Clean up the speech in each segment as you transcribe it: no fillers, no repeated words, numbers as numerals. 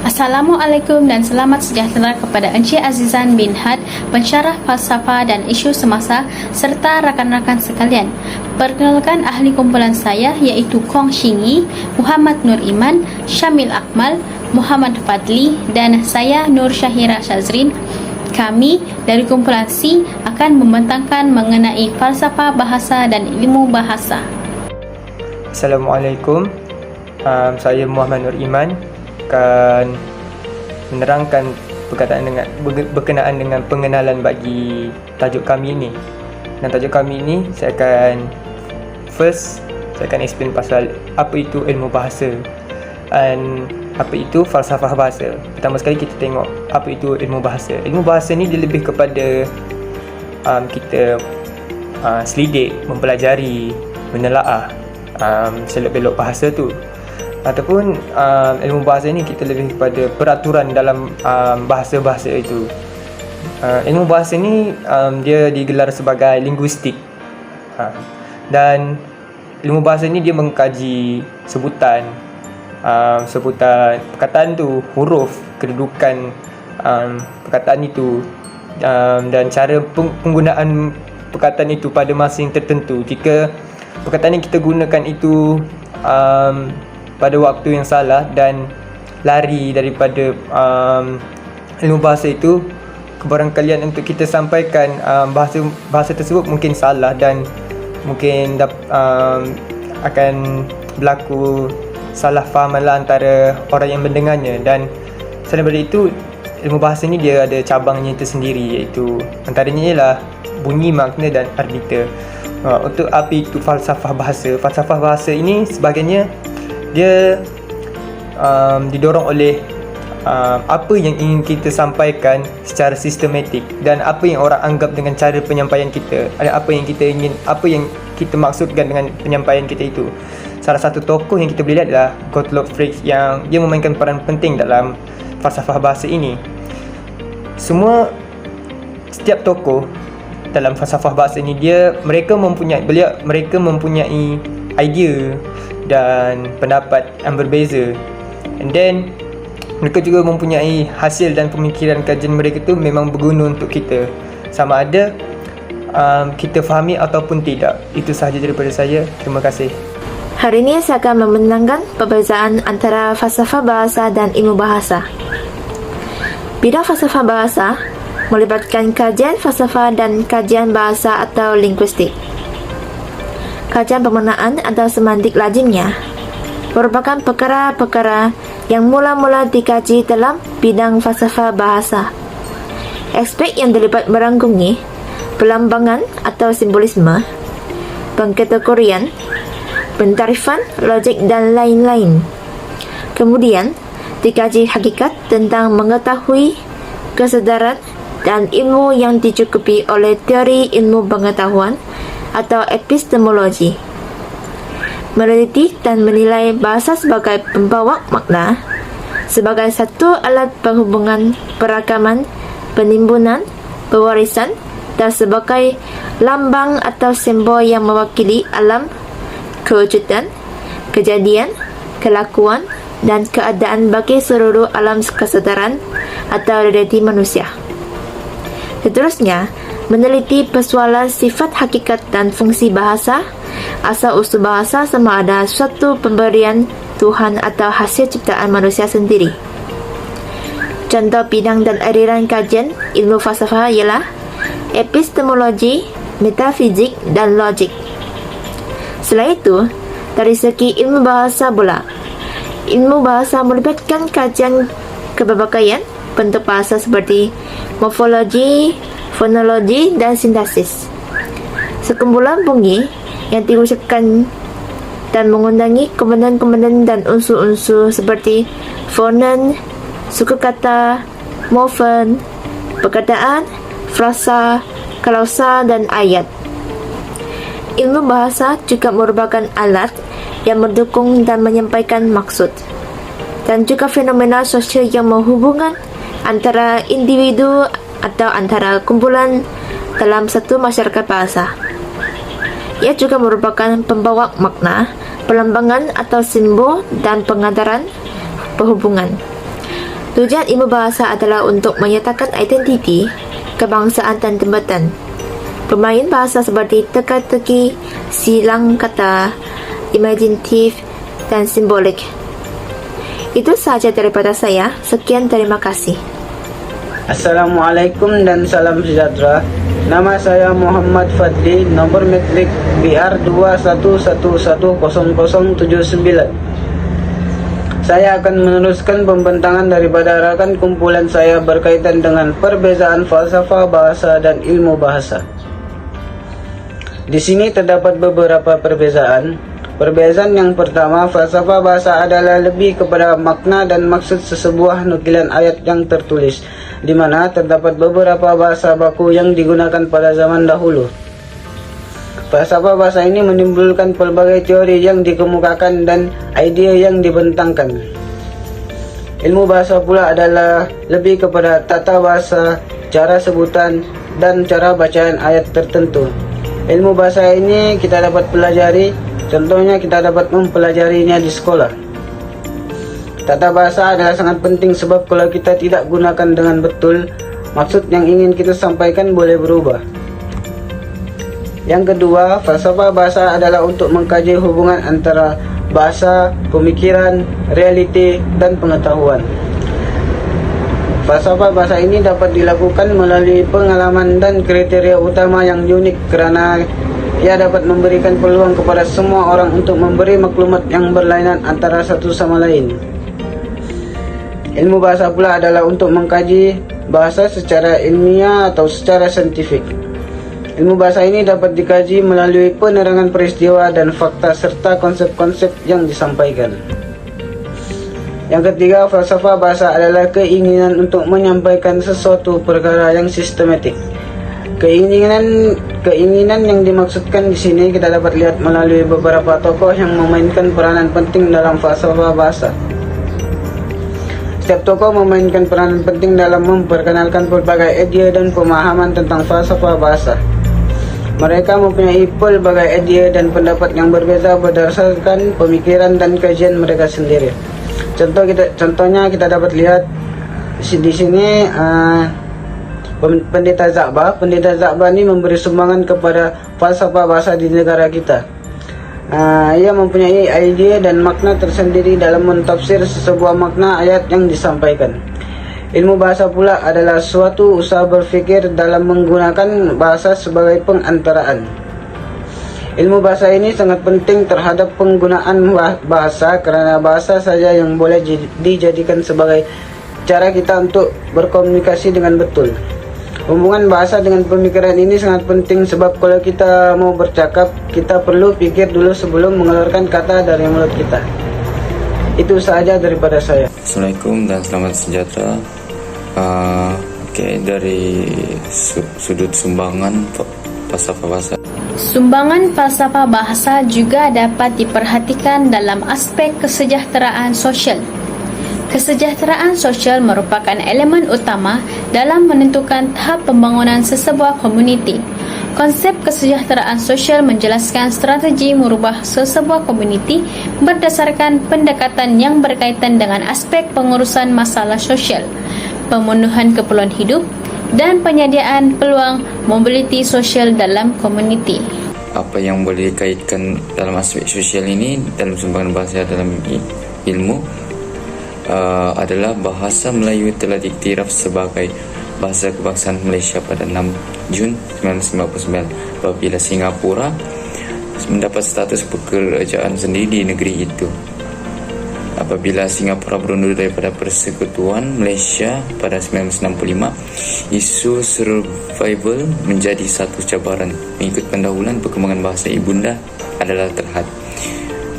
Assalamualaikum dan selamat sejahtera kepada Encik Azizan bin Had, pensyarah falsafah dan isu semasa serta rakan-rakan sekalian. Perkenalkan ahli kumpulan saya iaitu Kong Shingi, Muhammad Nur Iman, Syamil Akmal, Muhammad Fadli dan saya Nur Syahira Shazrin. Kami dari kumpulan C akan membentangkan mengenai falsafah bahasa dan ilmu bahasa. Assalamualaikum, saya Muhammad Nur Iman akan menerangkan berkenaan dengan pengenalan bagi tajuk kami ini. Dan tajuk kami ini saya akan explain pasal apa itu ilmu bahasa dan apa itu falsafah bahasa. Pertama sekali kita tengok apa itu ilmu bahasa. Ilmu bahasa ni dia lebih kepada kita selidik, mempelajari, menelaah selok-belok bahasa tu. Ataupun ilmu bahasa ni kita lebih kepada peraturan dalam bahasa-bahasa itu. Ilmu bahasa ni dia digelar sebagai linguistik. Dan ilmu bahasa ni dia mengkaji sebutan perkataan tu, huruf, kedudukan perkataan itu, dan cara penggunaan perkataan itu pada masa yang tertentu. Jika perkataan yang kita gunakan itu pada waktu yang salah dan lari daripada ilmu bahasa itu, kebarangkalian untuk kita sampaikan bahasa tersebut mungkin salah dan mungkin akan berlaku salah fahaman antara orang yang mendengarnya. Dan selain daripada itu, ilmu bahasa ni dia ada cabangnya tersendiri, iaitu antaranya ialah bunyi, makna dan arbiter. Untuk apa itu falsafah bahasa? Falsafah bahasa ini sebagainya dia didorong oleh apa yang ingin kita sampaikan secara sistematik dan apa yang orang anggap dengan cara penyampaian kita, apa yang kita maksudkan dengan penyampaian kita itu. Salah satu tokoh yang kita boleh lihat adalah Gottlob Frege, yang dia memainkan peran penting dalam falsafah bahasa ini. Setiap tokoh dalam falsafah bahasa ini mereka mempunyai idea dan pendapat yang berbeza, and then mereka juga mempunyai hasil dan pemikiran kajian mereka tu memang berguna untuk kita, sama ada kita fahami ataupun tidak. Itu sahaja daripada saya. Terima kasih. Hari ini saya akan membentangkan perbezaan antara falsafah bahasa dan ilmu bahasa. Bidang falsafah bahasa melibatkan kajian falsafah dan kajian bahasa atau linguistik. Kajian penggunaan atau semantik lazimnya merupakan perkara-perkara yang mula-mula dikaji dalam bidang falsafah bahasa. Aspek yang terlibat merangkumi pelambangan atau simbolisme, pengkategorian, pentarifan, logik dan lain-lain. Kemudian dikaji hakikat tentang mengetahui, kesedaran dan ilmu yang dicukupi oleh teori ilmu pengetahuan atau epistemologi. Meneliti dan menilai bahasa sebagai pembawa makna, sebagai satu alat penghubungan, perakaman, penimbunan, pewarisan dan sebagai lambang atau simbol yang mewakili alam, kewujudan, kejadian, kelakuan dan keadaan bagi seluruh alam kesedaran atau realiti manusia. Seterusnya, meneliti persoalan sifat hakikat dan fungsi bahasa, asal-usul bahasa sama ada suatu pemberian Tuhan atau hasil ciptaan manusia sendiri. Contoh bidang dan aliran kajian ilmu falsafah ialah epistemologi, metafizik dan logik. Selain itu, dari segi ilmu bahasa pula, ilmu bahasa melibatkan kajian kepelbagaian bentuk bahasa seperti morfologi, fonologi dan sintaksis. Sekumpulan bunyi yang diucapkan dan mengundangi komponen-komponen dan unsur-unsur seperti fonen, suku kata, morfen, perkataan, frasa, klausa dan ayat. Ilmu bahasa juga merupakan alat yang mendukung dan menyampaikan maksud, dan juga fenomena sosial yang menghubungkan antara individu atau antara kumpulan dalam satu masyarakat bahasa. Ia juga merupakan pembawa makna, pelambangan atau simbol dan pengadaran perhubungan. Tujuan ilmu bahasa adalah untuk menyatakan identiti, kebangsaan dan tempatan. Pemain bahasa seperti teka-teki, silang kata, imajinatif, dan simbolik. Itu sahaja daripada saya. Sekian, terima kasih. Assalamualaikum dan salam sejahtera. Nama saya Muhammad Fadli, nomor metrik BR 21110079. Saya akan meneruskan pembentangan daripada rakan kumpulan saya berkaitan dengan perbezaan falsafah bahasa dan ilmu bahasa. Di sini terdapat beberapa perbezaan. Perbezaan yang pertama, falsafah bahasa adalah lebih kepada makna dan maksud sesebuah nukilan ayat yang tertulis, di mana terdapat beberapa bahasa baku yang digunakan pada zaman dahulu. Falsafah bahasa ini menimbulkan pelbagai teori yang dikemukakan dan idea yang dibentangkan. Ilmu bahasa pula adalah lebih kepada tata bahasa, cara sebutan, dan cara bacaan ayat tertentu. Ilmu bahasa ini kita dapat pelajari, contohnya kita dapat mempelajarinya di sekolah. Tata bahasa adalah sangat penting sebab kalau kita tidak gunakan dengan betul, maksud yang ingin kita sampaikan boleh berubah. Yang kedua, falsafah bahasa adalah untuk mengkaji hubungan antara bahasa, pemikiran, realiti, dan pengetahuan. Falsafah bahasa ini dapat dilakukan melalui pengalaman dan kriteria utama yang unik kerana ia dapat memberikan peluang kepada semua orang untuk memberi maklumat yang berlainan antara satu sama lain. Ilmu bahasa pula adalah untuk mengkaji bahasa secara ilmiah atau secara saintifik. Ilmu bahasa ini dapat dikaji melalui penerangan peristiwa dan fakta serta konsep-konsep yang disampaikan. Yang ketiga, falsafah bahasa adalah keinginan untuk menyampaikan sesuatu perkara yang sistematik. Keinginan yang dimaksudkan di sini kita dapat lihat melalui beberapa tokoh yang memainkan peranan penting dalam falsafah bahasa. Setiap tokoh memainkan peranan penting dalam memperkenalkan pelbagai idea dan pemahaman tentang falsafah bahasa. Mereka mempunyai pelbagai idea dan pendapat yang berbeza berdasarkan pemikiran dan kajian mereka sendiri. Contohnya kita dapat lihat di sini Pendeta Zakba. Pendeta Zakba ini memberi sumbangan kepada falsafah bahasa di negara kita. Ia mempunyai idea dan makna tersendiri dalam mentafsir sebuah makna ayat yang disampaikan. Ilmu bahasa pula adalah suatu usaha berfikir dalam menggunakan bahasa sebagai pengantaraan. Ilmu bahasa ini sangat penting terhadap penggunaan bahasa kerana bahasa saja yang boleh dijadikan sebagai cara kita untuk berkomunikasi dengan betul. Hubungan bahasa dengan pemikiran ini sangat penting sebab kalau kita mau bercakap, kita perlu pikir dulu sebelum mengeluarkan kata dari mulut kita. Itu sahaja daripada saya. Assalamualaikum dan selamat sejahtera. Dari sudut sumbangan falsafah bahasa. Sumbangan falsafah bahasa juga dapat diperhatikan dalam aspek kesejahteraan sosial. Kesejahteraan sosial merupakan elemen utama dalam menentukan tahap pembangunan sesebuah komuniti. Konsep kesejahteraan sosial menjelaskan strategi merubah sesebuah komuniti berdasarkan pendekatan yang berkaitan dengan aspek pengurusan masalah sosial, pemenuhan keperluan hidup, dan penyediaan peluang mobiliti sosial dalam komuniti. Apa yang boleh dikaitkan dalam aspek sosial ini dalam sumbangan bahasa dalam ilmu adalah bahasa Melayu telah diiktiraf sebagai bahasa kebangsaan Malaysia pada 6 Jun 1999 apabila Singapura mendapat status kerajaan sendiri di negeri itu. Apabila Singapura berundur daripada Persekutuan Malaysia pada 1965, isu survival menjadi satu cabaran. Mengikut pendahuluan perkembangan bahasa ibunda adalah terhad.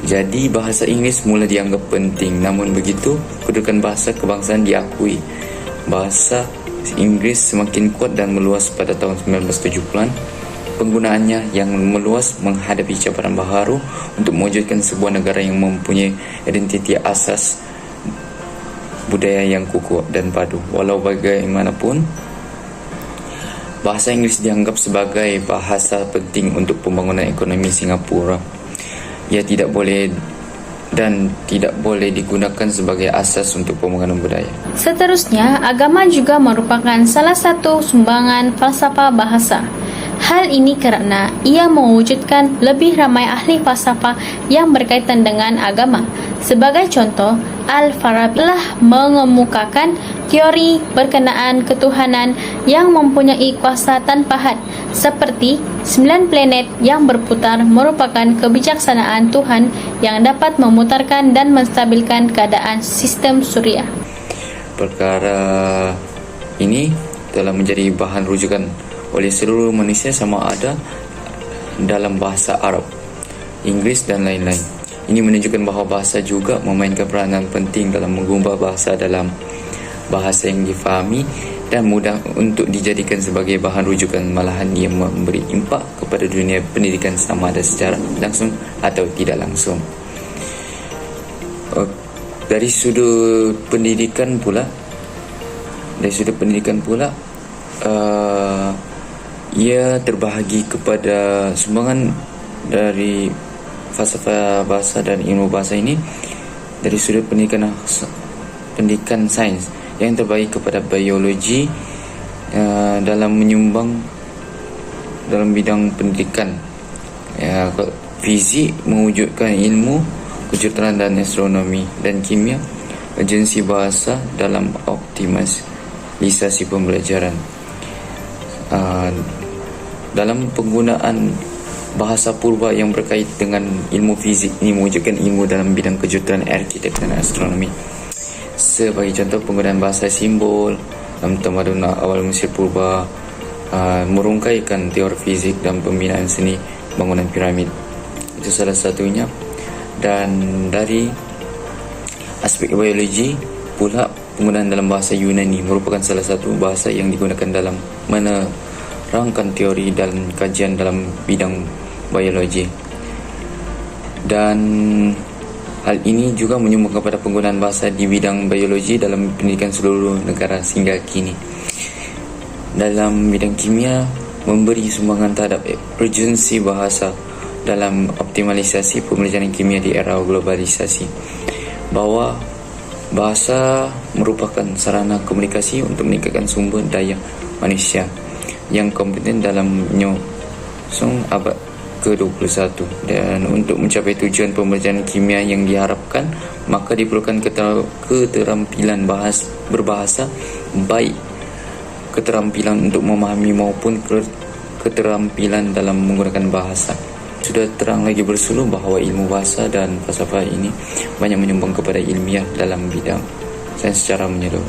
Jadi bahasa Inggeris mula dianggap penting. Namun begitu, kedudukan bahasa kebangsaan diakui. Bahasa Inggeris semakin kuat dan meluas pada tahun 1970-an. Penggunaannya yang meluas menghadapi cabaran baharu untuk mewujudkan sebuah negara yang mempunyai identiti asas budaya yang kukuh dan padu. Walau bagaimanapun, bahasa Inggeris dianggap sebagai bahasa penting untuk pembangunan ekonomi Singapura. Ia tidak boleh dan tidak boleh digunakan sebagai asas untuk pembangunan budaya. Seterusnya, agama juga merupakan salah satu sumbangan falsafah bahasa. Hal ini kerana ia mewujudkan lebih ramai ahli falsafah yang berkaitan dengan agama. Sebagai contoh, Al-Farabi telah mengemukakan teori berkenaan ketuhanan yang mempunyai kuasa tanpa had, seperti 9 planet yang berputar merupakan kebijaksanaan Tuhan yang dapat memutarkan dan menstabilkan keadaan sistem suria. Perkara ini telah menjadi bahan rujukan oleh seluruh manusia sama ada dalam bahasa Arab, Inggeris dan lain-lain. Ini menunjukkan bahawa bahasa juga memainkan peranan penting dalam mengubah bahasa dalam bahasa yang difahami dan mudah untuk dijadikan sebagai bahan rujukan, malahan ia memberi impak kepada dunia pendidikan sama ada secara langsung atau tidak langsung. Dari sudut pendidikan pula, ia terbahagi kepada sumbangan dari falsafah bahasa dan ilmu bahasa ini dari sudut pendidikan sains yang terbahagi kepada biologi dalam menyumbang dalam bidang pendidikan, fizik mewujudkan ilmu kejuruteraan dan astronomi, dan kimia agensi bahasa dalam optimalisasi pembelajaran. Dalam penggunaan bahasa purba yang berkait dengan ilmu fizik ini mewujudkan ilmu dalam bidang kejuruteraan arkitek dan astronomi. Sebagai contoh, penggunaan bahasa simbol dalam tamadun awal Mesir purba merungkaikan teori fizik dan pembinaan seni bangunan piramid. Itu salah satunya. Dan dari aspek biologi pula, penggunaan dalam bahasa Yunani merupakan salah satu bahasa yang digunakan dalam menerangkan teori dan kajian dalam bidang biologi. Dan hal ini juga menyumbang kepada penggunaan bahasa di bidang biologi dalam pendidikan seluruh negara sehingga kini. Dalam bidang kimia, memberi sumbangan terhadap urgensi bahasa dalam optimalisasi pembelajaran kimia di era globalisasi, bahawa bahasa merupakan sarana komunikasi untuk meningkatkan sumber daya manusia yang kompeten dalam menyokong abad ke-21. Dan untuk mencapai tujuan pembelajaran kimia yang diharapkan, maka diperlukan keterampilan berbahasa, baik keterampilan untuk memahami maupun keterampilan dalam menggunakan bahasa. Sudah terang lagi bersuluh bahawa ilmu bahasa dan falsafah ini banyak menyumbang kepada ilmiah dalam bidang sains secara menyeluruh.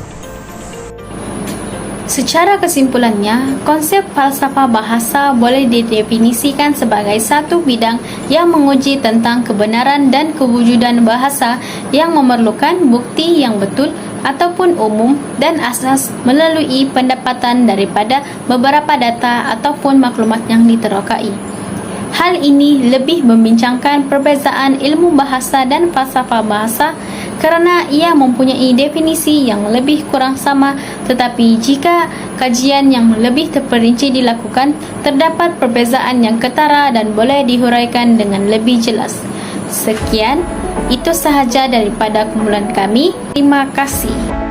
Secara kesimpulannya, konsep falsafah bahasa boleh didefinisikan sebagai satu bidang yang menguji tentang kebenaran dan kewujudan bahasa yang memerlukan bukti yang betul ataupun umum dan asas melalui pendapatan daripada beberapa data ataupun maklumat yang diterokai. Hal ini lebih membincangkan perbezaan ilmu bahasa dan falsafah bahasa kerana ia mempunyai definisi yang lebih kurang sama, tetapi jika kajian yang lebih terperinci dilakukan, terdapat perbezaan yang ketara dan boleh dihuraikan dengan lebih jelas. Sekian, itu sahaja daripada kumpulan kami. Terima kasih.